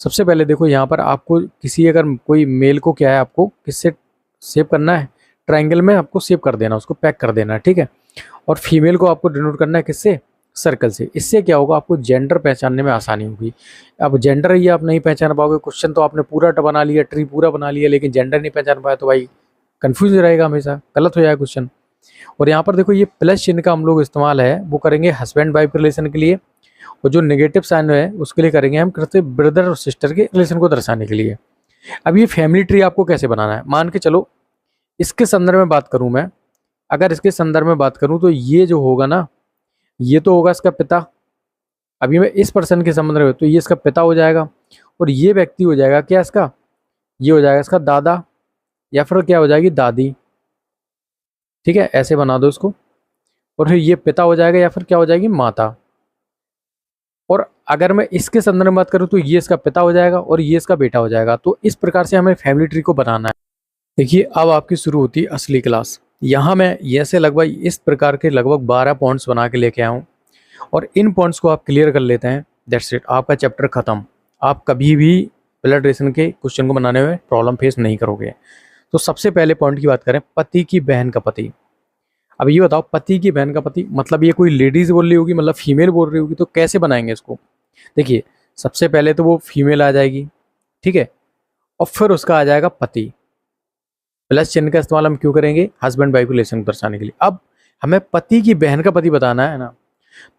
सबसे पहले देखो यहाँ पर आपको किसी अगर कोई मेल को क्या है आपको किससे सेव करना है, ट्रायंगल में आपको सेव कर देना, उसको पैक कर देना है, ठीक है। और फीमेल को आपको डिनोट करना है किससे, सर्कल से। इससे क्या होगा, आपको जेंडर पहचानने में आसानी होगी। अब जेंडर ये आप नहीं पहचान पाओगे, क्वेश्चन तो आपने पूरा बना लिया, ट्री पूरा बना लिया, लेकिन जेंडर नहीं पहचान पाया तो भाई कंफ्यूज रहेगा, हमेशा गलत हो जाएगा क्वेश्चन। और यहाँ पर देखो ये प्लस चिन्ह का हम लोग इस्तेमाल है वो करेंगे हस्बैंड वाइफ रिलेशन के लिए, और जो नेगेटिव साइन है उसके लिए करेंगे हम करते ब्रदर और सिस्टर के रिलेशन को दर्शाने के लिए। अब ये फैमिली ट्री आपको कैसे बनाना है, मान के चलो इसके संदर्भ में बात करूं मैं, अगर इसके संदर्भ में बात करूं तो ये जो होगा ना, ये तो होगा इसका पिता। अभी मैं इस पर्सन के संबंध में तो ये इसका पिता हो जाएगा, और ये व्यक्ति हो जाएगा क्या इसका, ये हो जाएगा इसका दादा, या फिर क्या हो जाएगी दादी, ठीक है, ऐसे बना दो इसको। और फिर ये पिता हो जाएगा या फिर क्या हो जाएगी माता। और अगर मैं इसके संदर्भ में बात करूं तो ये इसका पिता हो जाएगा और ये इसका बेटा हो जाएगा। तो इस प्रकार से हमें फैमिली ट्री को बनाना है। देखिए अब आपकी शुरू होती है असली क्लास। यहाँ मैं ये से लगभग इस प्रकार के लगभग 12 पॉइंट्स बना के लेके आया हूँ, और इन पॉइंट्स को आप क्लियर कर लेते हैं, दैट्स इट, आपका चैप्टर खत्म। आप कभी भी ब्लड रिलेशन के क्वेश्चन को बनाने में प्रॉब्लम फेस नहीं करोगे। तो सबसे पहले पॉइंट की बात करें, पति की बहन का पति। अब ये बताओ पति की बहन का पति मतलब ये कोई लेडीज बोल रही होगी, मतलब फीमेल बोल रही होगी, तो कैसे बनाएंगे इसको। देखिए सबसे पहले तो वो फीमेल आ जाएगी, ठीक है, और फिर उसका आ जाएगा पति। प्लस चिन्ह का इस्तेमाल हम क्यों करेंगे, हस्बैंड वाइफ रिलेशन को दर्शाने के लिए। अब हमें पति की बहन का पति बताना है ना,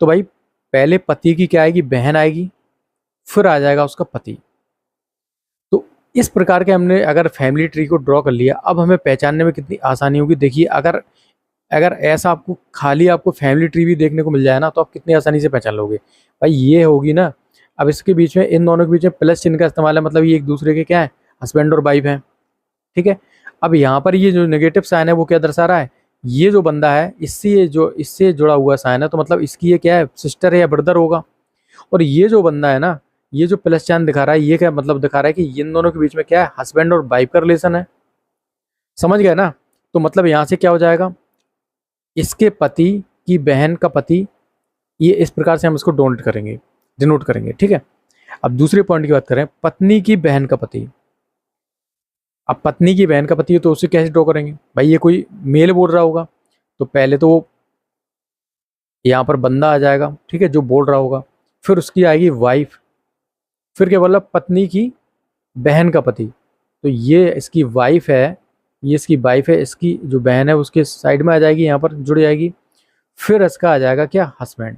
तो भाई पहले पति की क्या आएगी, बहन आएगी, फिर आ जाएगा उसका पति। तो इस प्रकार के हमने अगर फैमिली ट्री को ड्रॉ कर लिया, अब हमें पहचानने में कितनी आसानी होगी। देखिए अगर अगर ऐसा आपको खाली आपको फैमिली ट्री भी देखने को मिल जाए ना, तो आप कितनी आसानी से पहचान लोगे। भाई ये होगी ना, अब इसके बीच में इन दोनों के बीच में प्लस चिन्ह का इस्तेमाल है, मतलब ये एक दूसरे के क्या है, हस्बैंड और वाइफ है, ठीक है। अब यहाँ पर ये जो नेगेटिव साइन है वो क्या दर्शा रहा है, ये जो बंदा है इससे जुड़ा हुआ साइन है, तो मतलब इसकी ये क्या है, सिस्टर है या ब्रदर होगा। और ये जो बंदा है ना, ये जो प्लस चिन्ह दिखा रहा है, ये क्या मतलब दिखा रहा है कि इन दोनों के बीच में क्या है, हस्बैंड और वाइफ का रिलेशन है। समझ गए ना। तो मतलब यहाँ से क्या हो जाएगा, इसके पति की बहन का पति, ये इस प्रकार से हम इसको डिनोट करेंगे, ठीक है। अब दूसरे पॉइंट की बात करें, पत्नी की बहन का पति। अब पत्नी की बहन का पति है तो उसे कैसे ड्रॉ करेंगे, भाई ये कोई मेल बोल रहा होगा, तो पहले तो वो यहाँ पर बंदा आ जाएगा, ठीक है, जो बोल रहा होगा, फिर उसकी आएगी वाइफ, फिर क्या बोला, पत्नी की बहन का पति, तो ये इसकी वाइफ है, ये इसकी वाइफ है, इसकी जो बहन है उसके साइड में आ जाएगी, यहाँ पर जुड़ जाएगी, फिर इसका आ जाएगा क्या, हस्बैंड।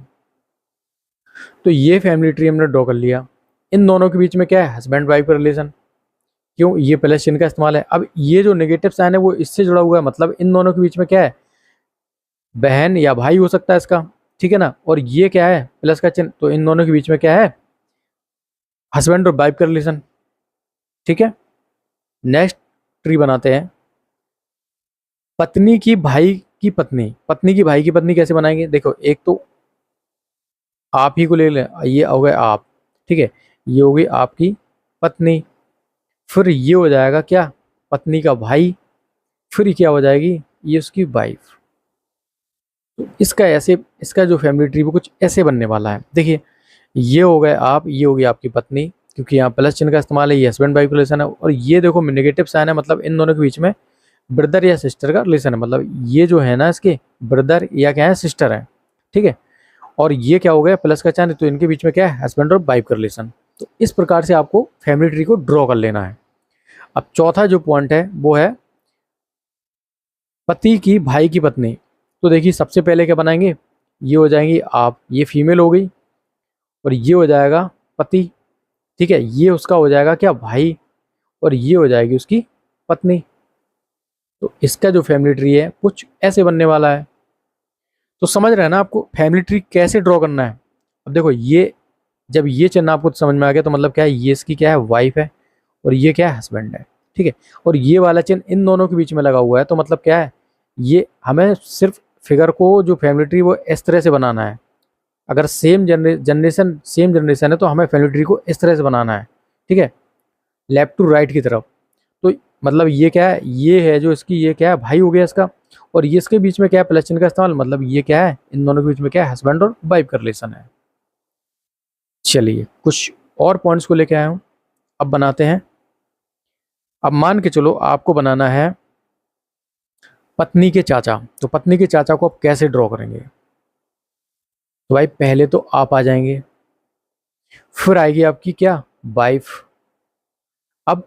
तो ये फैमिली ट्री हमने ड्रॉ कर लिया। इन दोनों के बीच में क्या है, हस्बैंड वाइफ का रिलेशन, क्यों, ये प्लस चिन्ह का इस्तेमाल है। अब ये जो नेगेटिव साइन है वो इससे जुड़ा हुआ है, मतलब इन दोनों के बीच में क्या है, बहन या भाई हो सकता है इसका, ठीक है ना। और ये क्या है, प्लस का चिन्ह, तो इन दोनों के बीच में क्या है, हस्बैंड और वाइफ का रिलेशन, ठीक है। नेक्स्ट ट्री बनाते हैं, पत्नी की भाई की पत्नी। पत्नी की भाई की पत्नी कैसे बनाएंगे, देखो एक तो आप ही को ले लें, ये हो गए आप, ठीक है, ये हो गई आपकी पत्नी, फिर ये हो जाएगा क्या, पत्नी का भाई, फिर क्या हो जाएगी, ये उसकी वाइफ। तो इसका जो फैमिली ट्री वो कुछ ऐसे बनने वाला है। देखिए ये हो गए आप, ये होगी आपकी पत्नी, क्योंकि यहाँ प्लस चिन्ह का इस्तेमाल है, ये हस्बैंड वाइफ रिलेशन है। और ये देखो नेगेटिव साइन है, मतलब इन दोनों के बीच में ब्रदर या सिस्टर का रिलेशन है, मतलब ये जो है ना इसके ब्रदर या क्या है, सिस्टर है, ठीक है। और ये क्या हो गया, प्लस का चिन्ह, तो इनके बीच में क्या है, हस्बैंड और वाइफ का रिलेशन। तो इस प्रकार से आपको फैमिली ट्री को ड्रॉ कर लेना है। अब चौथा जो पॉइंट है वो है पति की भाई की पत्नी। तो देखिए सबसे पहले क्या बनाएंगे, ये हो जाएंगी आप, ये फीमेल हो गई, और ये हो जाएगा पति, ठीक है, ये उसका हो जाएगा क्या, भाई, और ये हो जाएगी उसकी पत्नी। तो इसका जो फैमिली ट्री है कुछ ऐसे बनने वाला है। तो समझ रहे हैं ना आपको फैमिली ट्री कैसे ड्रॉ करना है। अब देखो ये जब ये चिन्ह आपको समझ में आ गया, तो मतलब क्या है, ये इसकी क्या है, वाइफ है, और ये क्या है, हस्बैंड है, ठीक है। और ये वाला चिन्ह इन दोनों के बीच में लगा हुआ है, तो मतलब क्या है, ये हमें सिर्फ फिगर को जो फैमिली ट्री वो इस तरह से बनाना है। अगर सेम जनरेशन है तो हमें फैमिली ट्री को इस तरह से बनाना है, ठीक है, लेफ्ट टू राइट की तरफ। तो मतलब ये क्या है, ये है जो इसकी, ये क्या है, भाई हो गया इसका, और ये इसके बीच में क्या है, प्लस चिन्ह का इस्तेमाल, मतलब ये क्या है, इन दोनों के बीच में क्या है, हस्बैंड और वाइफ का रिलेशन है। चलिए कुछ और पॉइंट्स को लेके आया हूँ। अब बनाते हैं। अब मान के चलो आपको बनाना है पत्नी के चाचा, तो पत्नी के चाचा को आप कैसे ड्रॉ करेंगे? तो भाई पहले तो आप आ जाएंगे, फिर आएगी आपकी क्या, वाइफ। अब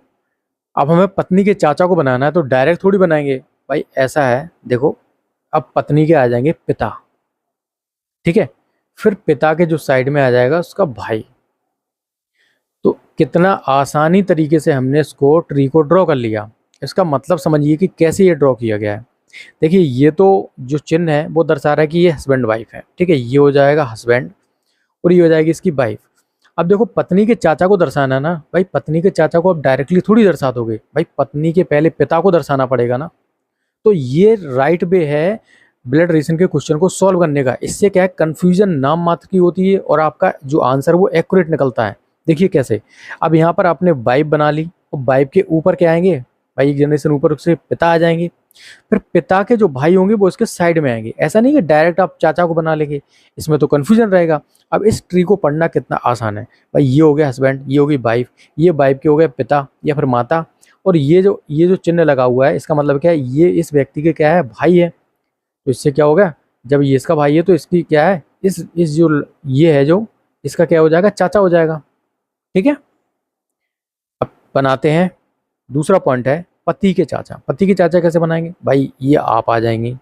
अब हमें पत्नी के चाचा को बनाना है तो डायरेक्ट थोड़ी बनाएंगे भाई, ऐसा है देखो। अब पत्नी के आ जाएंगे पिता, ठीक है, फिर पिता के जो साइड में आ जाएगा उसका भाई। तो कितना आसानी तरीके से हमने इसको ट्री को ड्रॉ कर लिया। इसका मतलब समझिए कि कैसे ये ड्रॉ किया गया है। देखिए ये तो जो चिन्ह है वो दर्शा रहा है कि ये हस्बैंड वाइफ है, ठीक है, ये हो जाएगा हस्बैंड और ये हो जाएगी इसकी वाइफ। अब देखो पत्नी के चाचा को दर्शाना है ना भाई, पत्नी के चाचा को आप डायरेक्टली थोड़ी दर्शा दोगे भाई, पत्नी के पहले पिता को दर्शाना पड़ेगा ना। तो ये राइट वे है ब्लड रिलेशन के क्वेश्चन को सॉल्व करने का। इससे क्या है, कंफ्यूजन नाम मात्र की होती है और आपका जो आंसर वो एक्यूरेट निकलता है। देखिए कैसे, अब यहाँ पर आपने वाइफ बना ली और वाइफ के ऊपर क्या आएंगे भाई, एक जनरेशन ऊपर उससे पिता आ जाएंगे, फिर पिता के जो भाई होंगे वो इसके साइड में आएंगे। ऐसा नहीं कि डायरेक्ट आप चाचा को बना लेंगे, इसमें तो कन्फ्यूजन रहेगा। अब इस ट्री को पढ़ना कितना आसान है भाई, ये हो गया हस्बैंड, ये हो गई वाइफ, ये वाइफ के हो गए पिता या फिर माता, और ये जो चिन्ह लगा हुआ है इसका मतलब क्या है, ये इस व्यक्ति के क्या है, भाई है। तो इससे क्या होगा, जब ये इसका भाई है तो इसकी क्या है, इस जो ये है जो इसका क्या हो जाएगा, चाचा हो जाएगा, ठीक है। अब बनाते हैं दूसरा पॉइंट है पति के चाचा। पति के चाचा कैसे बनाएंगे भाई, ये आप आ जाएंगे,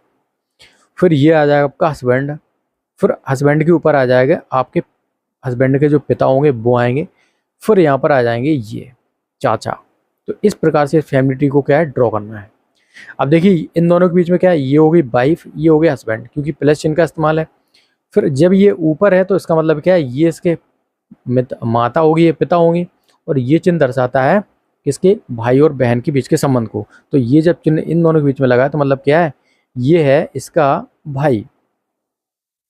फिर ये आ जाएगा आपका हस्बैंड, फिर हस्बैंड के ऊपर आ जाएगा आपके हस्बैंड के जो पिता होंगे वो आएंगे, फिर यहाँ पर आ जाएंगे ये चाचा। तो इस प्रकार से फैमिली ट्री को क्या है, ड्रॉ करना है। अब देखिए इन दोनों के बीच में क्या है, ये हो गई वाइफ, ये हो गया हस्बैंड, क्योंकि प्लस चिन्ह का इस्तेमाल है। फिर जब ये ऊपर है तो इसका मतलब क्या है, ये इसके माता होगी, ये पिता होंगी, और ये चिन्ह दर्शाता है किसके, भाई और बहन के बीच के संबंध को। तो ये जब चिन्ह इन दोनों के बीच में लगा है तो मतलब क्या है, ये है इसका भाई।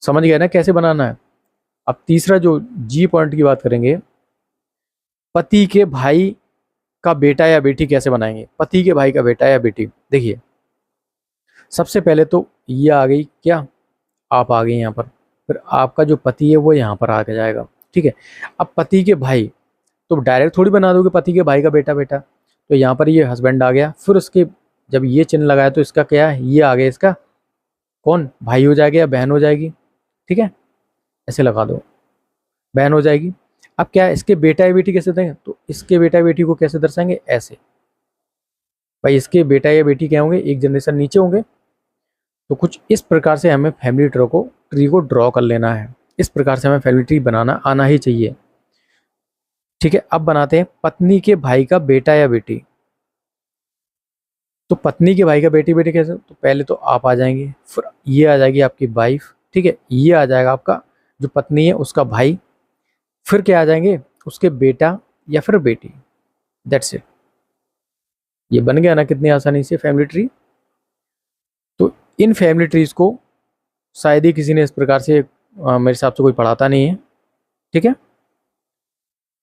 समझ गए ना कैसे बनाना है। अब तीसरा जो जी पॉइंट की बात करेंगे, पति के भाई का बेटा या बेटी कैसे बनाएंगे। पति के भाई का बेटा या बेटी, देखिए सबसे पहले तो ये आ गई क्या, आप आ गए यहाँ पर, फिर आपका जो पति है वो यहाँ पर आ जाएगा, ठीक है। अब पति के भाई तो डायरेक्ट थोड़ी बना दोगे पति के भाई का बेटा बेटा, तो यहाँ पर ये हस्बैंड आ गया, फिर उसके जब ये चिन्ह लगाया तो इसका क्या है, ये आ गया इसका कौन, भाई हो जाएगा या बहन हो जाएगी, ठीक है, ऐसे लगा दो, बहन हो जाएगी। अब क्या है, इसके बेटा या बेटी कैसे देंगे, तो इसके बेटा या बेटी को कैसे दर्शाएंगे, ऐसे भाई, इसके बेटा या बेटी क्या होंगे, एक जनरेशन नीचे होंगे। तो कुछ इस प्रकार से हमें फैमिली ट्री को ड्रॉ कर लेना है। इस प्रकार से हमें फैमिली ट्री बनाना आना ही चाहिए, ठीक है। अब बनाते हैं पत्नी के भाई का बेटा या बेटी। तो पत्नी के भाई का बेटी बेटी कैसे, तो पहले तो आप आ जाएंगे, फिर ये आ जाएगी आपकी वाइफ, ठीक है, ये आ जाएगा आपका जो पत्नी है उसका भाई, फिर क्या आ जाएंगे उसके बेटा या फिर बेटी, दैट्स इट। ये बन गया ना कितनी आसानी से फैमिली ट्री। तो इन फैमिली ट्रीज को शायद ही किसी ने इस प्रकार से मेरे हिसाब से कोई पढ़ाता नहीं है, ठीक है।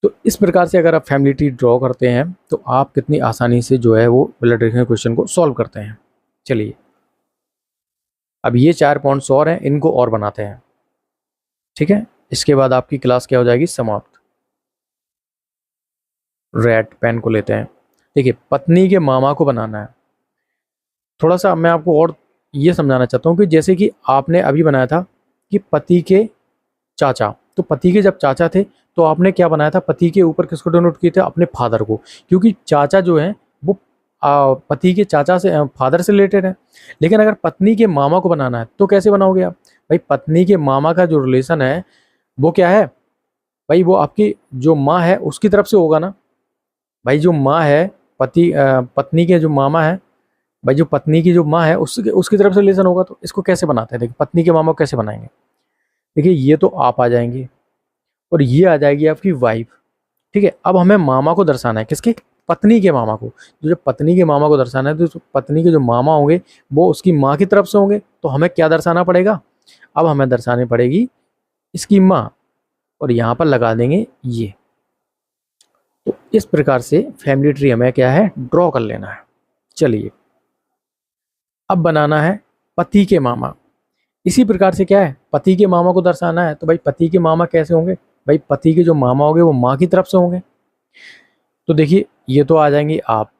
तो इस प्रकार से अगर आप फैमिली ट्री ड्रॉ करते हैं तो आप कितनी आसानी से जो है वो ब्लड रिलेशन क्वेश्चन को सॉल्व करते हैं। चलिए अब ये 4 पॉइंट्स और हैं, इनको और बनाते हैं, ठीक है। इसके बाद आपकी क्लास क्या हो जाएगी, समाप्त। रेड पेन को लेते हैं। देखिए पत्नी के मामा को बनाना है। थोड़ा सा मैं आपको और ये समझाना चाहता हूँ कि जैसे कि आपने अभी बनाया था कि पति के चाचा, तो पति के जब चाचा थे तो आपने क्या बनाया था, पति के ऊपर किसको डिनोट किए थे, अपने फादर को, क्योंकि चाचा जो है वो पति के चाचा से फादर से रिलेटेड है। लेकिन अगर पत्नी के मामा को बनाना है तो कैसे बनाओगे आप भाई, पत्नी के मामा का जो रिलेशन है वो क्या है भाई, वो आपकी जो माँ है उसकी तरफ से होगा ना भाई। जो माँ है पत्नी के जो मामा है भाई, जो पत्नी की जो माँ है उसकी तरफ से रिलेशन होगा। तो इसको कैसे बनाते हैं, देखिए पत्नी के मामा को कैसे बनाएंगे। देखिए ये तो आप आ जाएंगे और ये आ जाएगी आपकी वाइफ, ठीक है। अब हमें मामा को दर्शाना है, किसके, पत्नी के मामा को। तो जब पत्नी के मामा को दर्शाना है तो पत्नी के जो मामा होंगे वो उसकी माँ की तरफ से होंगे, तो हमें क्या दर्शाना पड़ेगा, अब हमें दर्शानी पड़ेगी इसकी माँ, और यहाँ पर लगा देंगे ये। तो इस प्रकार से फैमिली ट्री हमें क्या है, ड्रॉ कर लेना है। चलिए अब बनाना है पति के मामा। इसी प्रकार से क्या है, पति के मामा को दर्शाना है, तो भाई पति के मामा कैसे होंगे भाई, पति के जो मामा होंगे वो माँ की तरफ से होंगे। तो देखिए ये तो आ जाएंगी आप,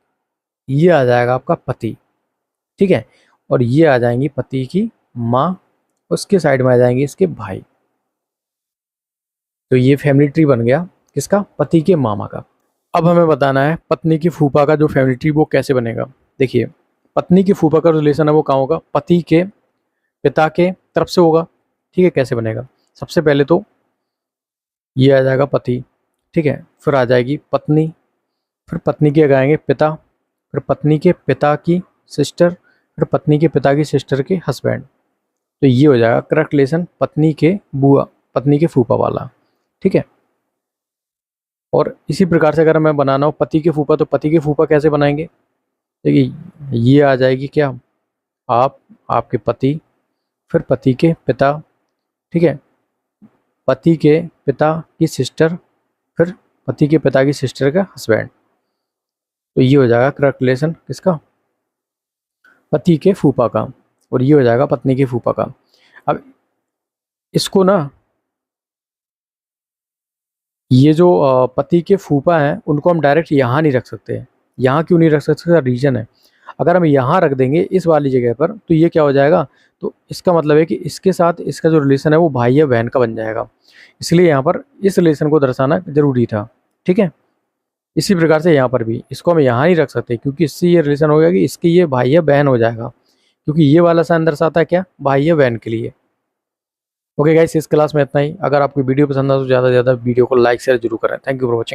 ये आ जाएगा आपका पति, ठीक है, और ये आ जाएंगी पति की माँ, उसके साइड में आ जाएंगे इसके भाई। तो ये फैमिली ट्री बन गया किसका, पति के मामा का। अब हमें बताना है पत्नी की फूफा का जो फैमिली ट्री वो कैसे बनेगा। देखिए पत्नी की फूफा का रिलेशन है वो कहाँ होगा, पति के पिता के तरफ से होगा, ठीक है। कैसे बनेगा, सबसे पहले तो ये आ जाएगा पति, ठीक है, फिर आ जाएगी पत्नी, फिर पत्नी के आएंगे पिता, फिर पत्नी के पिता की सिस्टर, फिर पत्नी के पिता की सिस्टर के हस्बैंड। तो ये हो जाएगा करेक्ट रिलेशन पत्नी के बुआ, पत्नी के फूफा वाला, ठीक है। और इसी प्रकार से अगर मैं बनाना हो पति के फूफा, तो पति के फूफा कैसे बनाएंगे, देखिए ये आ जाएगी क्या, आप, आपके पति, फिर पति के पिता, ठीक है, पति के पिता की सिस्टर, फिर पति के पिता की सिस्टर का हस्बैंड। तो ये हो जाएगा करेक्ट रिलेशन किसका, पति के फूफा का, और ये हो जाएगा पत्नी के फूफा का। अब इसको ना, ये जो पति के फूफा हैं उनको हम डायरेक्ट यहाँ नहीं रख सकते। यहाँ क्यों नहीं रख सकते, इसका रीज़न है, अगर हम यहाँ रख देंगे इस वाली जगह पर तो ये क्या हो जाएगा, तो इसका मतलब है कि इसके साथ इसका जो रिलेशन है वो भाई या बहन का बन जाएगा, इसलिए यहाँ पर इस रिलेशन को दर्शाना जरूरी था, ठीक है। इसी प्रकार से यहाँ पर भी इसको हम यहाँ नहीं रख सकते, क्योंकि इससे ये रिलेशन हो गया कि इसके ये भाई या बहन हो जाएगा, क्योंकि ये वाला साइन दर्शाता है क्या, भाई या बहन के लिए। ओके गाइस, इस क्लास में इतना ही। अगर आपको वीडियो पसंद आए तो ज़्यादा से ज़्यादा वीडियो को लाइक शेयर जरूर करें। Thank you for watching.